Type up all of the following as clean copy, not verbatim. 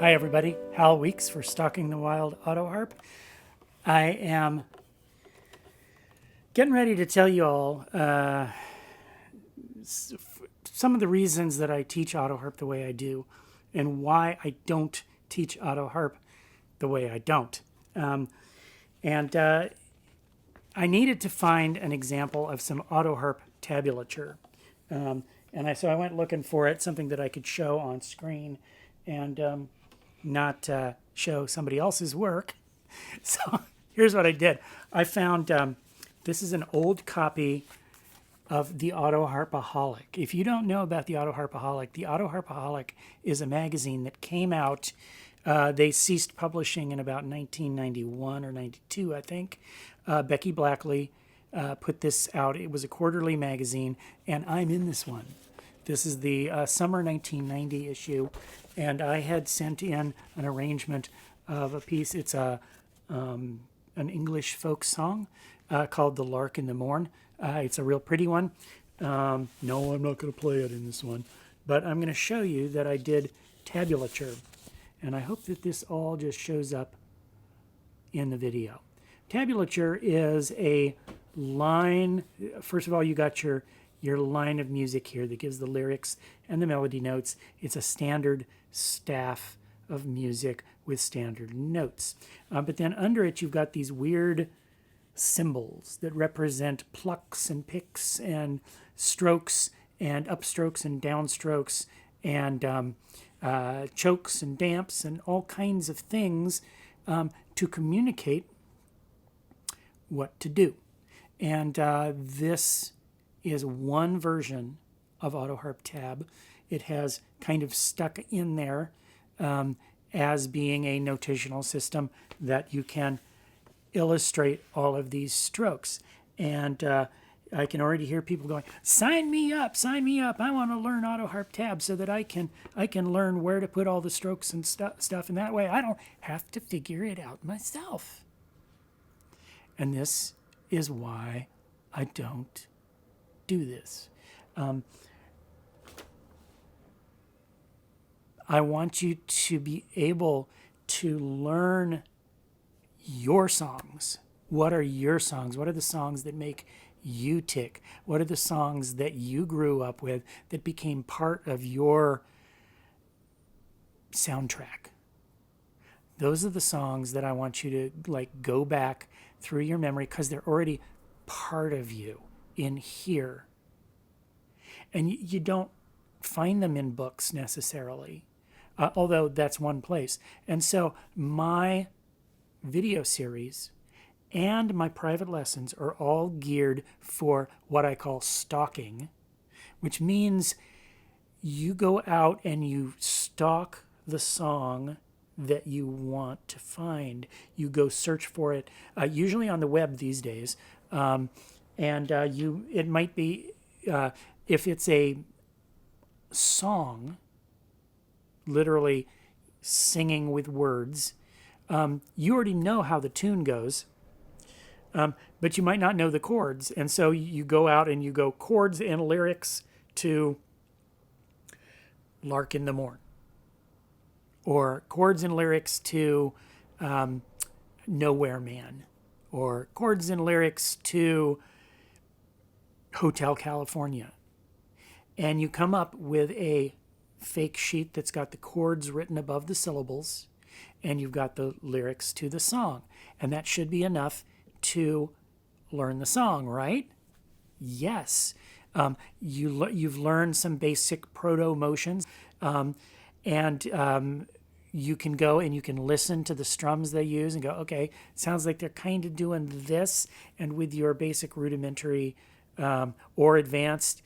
Hi everybody, Hal Weeks for Stalking the Wild Autoharp. I am getting ready to tell you all some of the reasons that I teach Autoharp the way I do and why I don't teach Autoharp the way I don't. And I needed to find an example of some Autoharp tablature. So I went looking for it, something that I could show on screen and not show somebody else's work. So here's what I did. I found this is an old copy of the Autoharpaholic. If you don't know about the Autoharpaholic is a magazine that came out. They ceased publishing in about 1991 or 92, I think. Becky Blackley put this out. It was a quarterly magazine, and I'm in this one. This is the summer 1990 issue, and I had sent in an arrangement of a piece. It's an English folk song called "The Lark in the Morn." It's a real pretty one. No, I'm not going to play it in this one, but I'm going to show you that I did tablature, and I hope that this all just shows up in the video. Tablature is a line. First of all, you got your line of music here that gives the lyrics and the melody notes. It's a standard staff of music with standard notes. But then under it, you've got these weird symbols that represent plucks and picks and strokes and upstrokes and downstrokes and chokes and damps and all kinds of things to communicate what to do. And this is one version of Autoharp Tab. It has kind of stuck in there as being a notational system that you can illustrate all of these strokes. And I can already hear people going, sign me up, I want to learn Autoharp Tab so that I can learn where to put all the strokes and stuff, and that way I don't have to figure it out myself. And this is why I don't do this. I want you to be able to learn your songs. What are your songs? What are the songs that make you tick? What are the songs that you grew up with that became part of your soundtrack? Those are the songs that I want you to go back through your memory because they're already part of you in here. And you don't find them in books necessarily, although that's one place. And so my video series and my private lessons are all geared for what I call stalking, which means you go out and you stalk the song that you want to find. You go search for it, usually on the web these days. It might be, if it's a song, literally singing with words, you already know how the tune goes, but you might not know the chords. And so you go out and you go chords and lyrics to Lark in the Morn, or chords and lyrics to Nowhere Man, or chords and lyrics to Hotel California. And you come up with a fake sheet that's got the chords written above the syllables, and you've got the lyrics to the song. And that should be enough to learn the song, right? Yes. You've learned some basic proto motions, you can go and you can listen to the strums they use and go, okay, sounds like they're kind of doing this. And with your basic rudimentary or advanced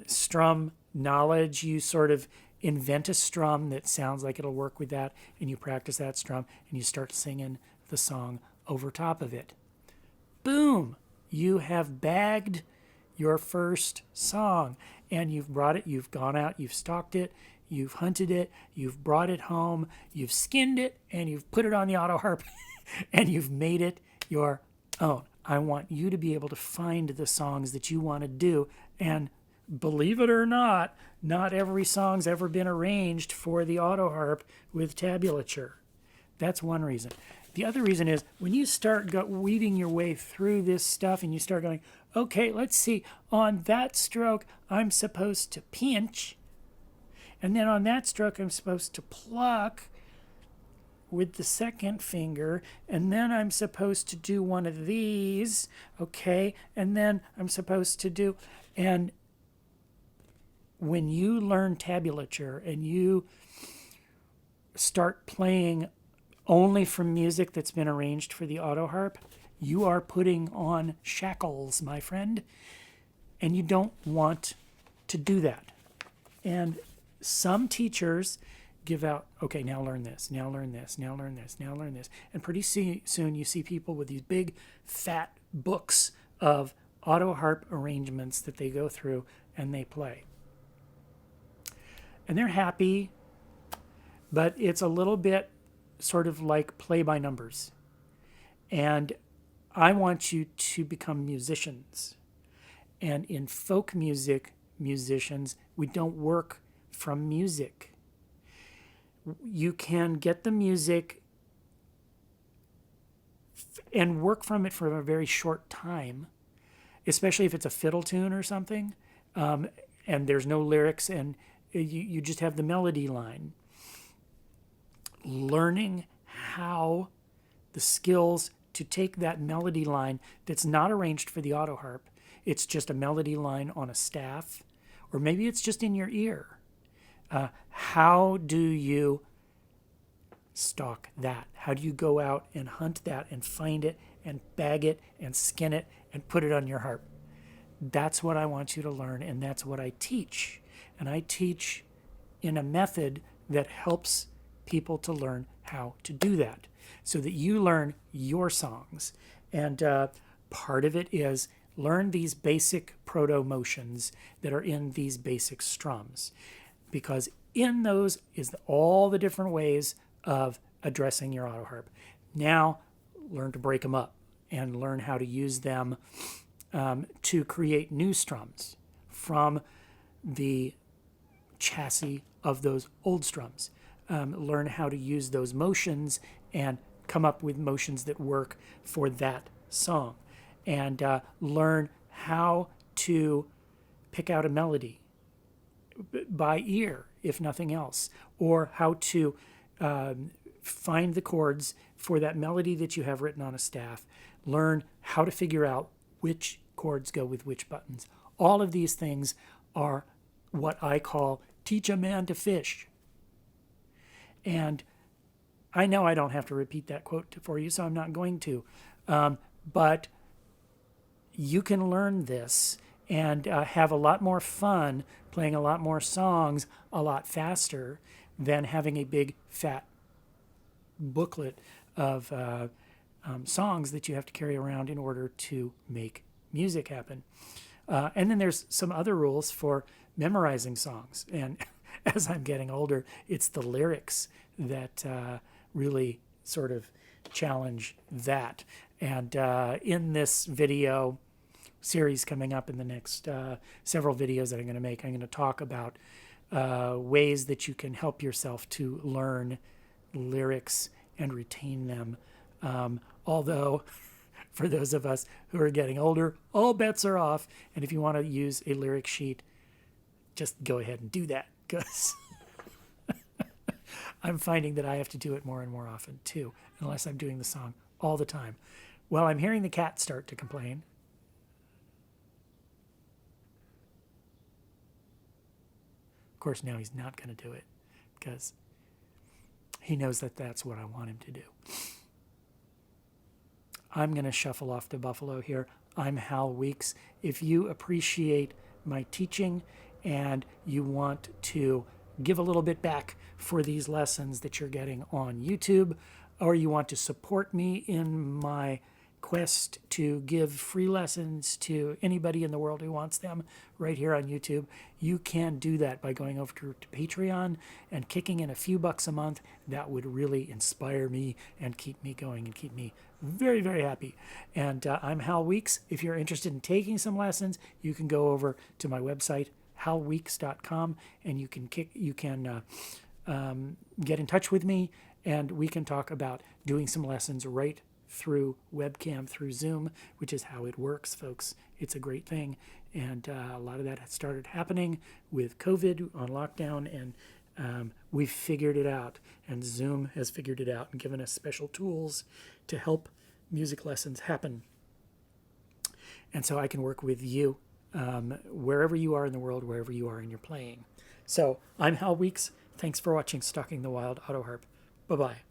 strum knowledge, you sort of invent a strum that sounds like it'll work with that, and you practice that strum, and you start singing the song over top of it. Boom! You have bagged your first song, and you've brought it, you've gone out, you've stalked it, you've hunted it, you've brought it home, you've skinned it, and you've put it on the Autoharp, and you've made it your own. I want you to be able to find the songs that you want to do and believe it or not every song's ever been arranged for the Autoharp with tablature. That's one reason. The other reason is when you start weaving your way through this stuff and you start going, okay, let's see, on that stroke, I'm supposed to pinch. And then on that stroke, I'm supposed to pluck with the second finger. And then I'm supposed to do one of these. Okay. And then I'm supposed to do, and when you learn tablature and you start playing only from music that's been arranged for the Autoharp, you are putting on shackles, my friend, and you don't want to do that. And some teachers give out, okay, now learn this, now learn this, now learn this, now learn this. And pretty soon you see people with these big fat books of Autoharp arrangements that they go through and they play. And they're happy, but it's a little bit sort of like play by numbers. And I want you to become musicians. And in folk music, musicians, we don't work from music. You can get the music and work from it for a very short time, especially if it's a fiddle tune or something, and there's no lyrics and you just have the melody line. Learning how the skills to take that melody line that's not arranged for the Autoharp, it's just a melody line on a staff, or maybe it's just in your ear. How do you stalk that? How do you go out and hunt that and find it and bag it and skin it and put it on your harp? That's what I want you to learn, and that's what I teach. And I teach in a method that helps people to learn how to do that so that you learn your songs. And part of it is learn these basic proto motions that are in these basic strums, because in those is all the different ways of addressing your Autoharp. Now learn to break them up and learn how to use them to create new strums from the chassis of those old strums. Learn how to use those motions and come up with motions that work for that song. And learn how to pick out a melody by ear, if nothing else, or how to find the chords for that melody that you have written on a staff. Learn how to figure out which chords go with which buttons. All of these things are what I call teach a man to fish. And I know I don't have to repeat that quote for you, so I'm not going to. But you can learn this and have a lot more fun playing a lot more songs a lot faster than having a big fat booklet of songs that you have to carry around in order to make music happen. And then there's some other rules for memorizing songs. And as I'm getting older, it's the lyrics that really sort of challenge that. And in this video series coming up in the next several videos that I'm going to make, I'm going to talk about ways that you can help yourself to learn lyrics and retain them. Although, for those of us who are getting older, all bets are off. And if you want to use a lyric sheet, just go ahead and do that, because I'm finding that I have to do it more and more often too, unless I'm doing the song all the time. Well, I'm hearing the cat start to complain. Of course, now he's not going to do it because he knows that that's what I want him to do. I'm going to shuffle off to Buffalo here. I'm Hal Weeks. If you appreciate my teaching and you want to give a little bit back for these lessons that you're getting on YouTube, or you want to support me in my quest to give free lessons to anybody in the world who wants them right here on YouTube, you can do that by going over to Patreon and kicking in a few bucks a month. That would really inspire me and keep me going and keep me very, very happy. And I'm Hal Weeks. If you're interested in taking some lessons, you can go over to my website, halweeks.com, and you can get in touch with me, and we can talk about doing some lessons right through webcam, through Zoom, which is how it works, folks. It's a great thing. And a lot of that has started happening with COVID on lockdown, and we've figured it out. And Zoom has figured it out and given us special tools to help music lessons happen. And so I can work with you wherever you are in the world, wherever you are in your playing. So I'm Hal Weeks. Thanks for watching Stalking the Wild Autoharp. Bye-bye.